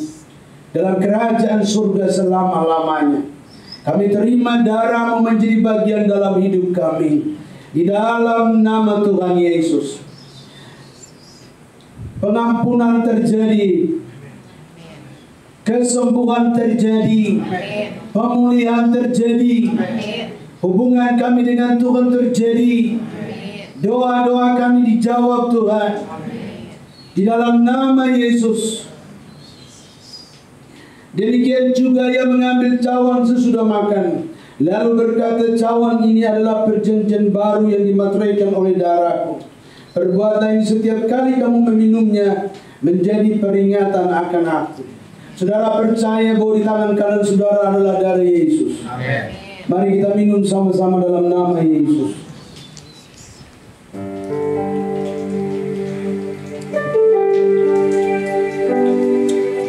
dalam kerajaan surga selama-lamanya. Kami terima darah-Mu menjadi bagian dalam hidup kami, di dalam nama Tuhan Yesus. Pengampunan terjadi, kesembuhan terjadi, pemulihan terjadi, hubungan kami dengan Tuhan terjadi, doa-doa kami dijawab Tuhan, di dalam nama Yesus. Demikian juga Ia mengambil cawan sesudah makan, lalu berkata, cawan ini adalah perjanjian baru yang dimateraikan oleh darahku. Perbuatan ini setiap kali kamu meminumnya menjadi peringatan akan aku. Saudara percaya bahwa di tangan kanan saudara adalah darah Yesus. Amen. Mari kita minum sama-sama dalam nama Yesus.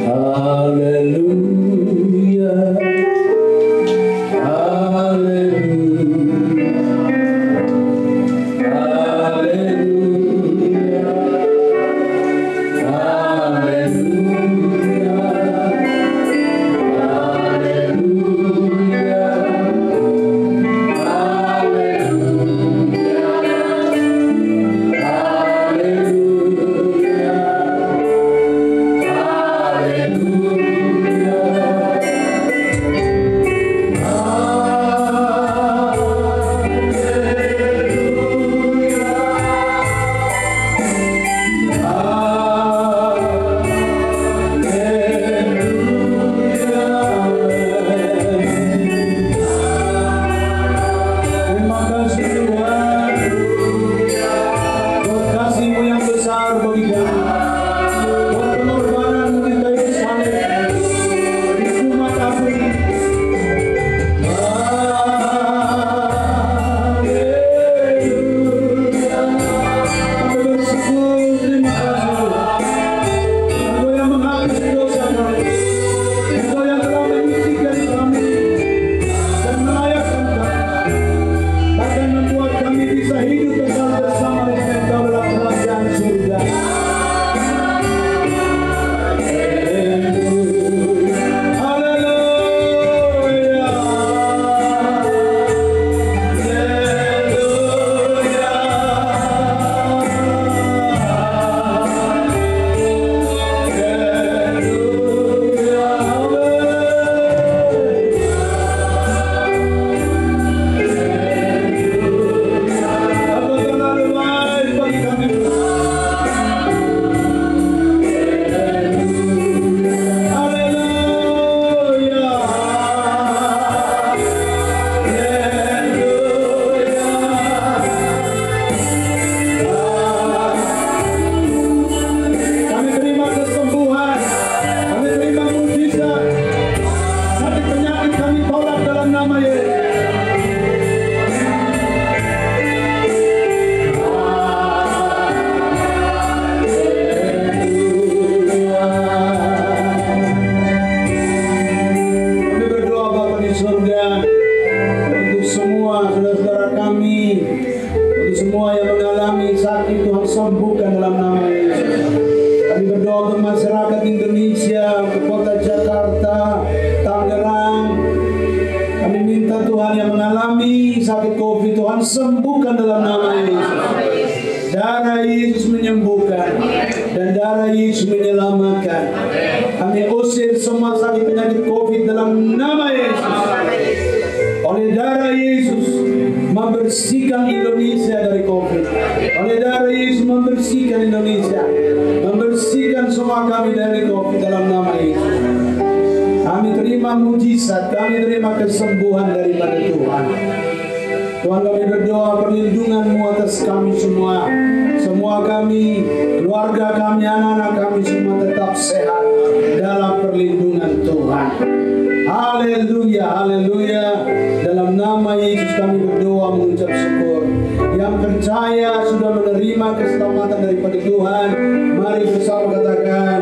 Haleluya. Hallelujah. sakit COVID, Tuhan sembuhkan dalam nama Yesus. Darah Yesus menyembuhkan dan darah Yesus menyelamatkan. Kami usir semua sakit penyakit COVID dalam nama Yesus. Oleh darah Yesus membersihkan Indonesia dari COVID. Oleh darah Yesus membersihkan Indonesia, membersihkan semua kami dari COVID dalam nama Yesus. Kami terima mujizat, kami terima kesembuhan daripada Tuhan. Tuhan, kami berdoa perlindungan-Mu atas kami semua. Semua kami, keluarga kami, anak-anak kami semua tetap sehat dalam perlindungan Tuhan. Haleluya, haleluya. Dalam nama Yesus kami berdoa mengucap syukur. Yang percaya sudah menerima keselamatan daripada Tuhan, mari bersama katakan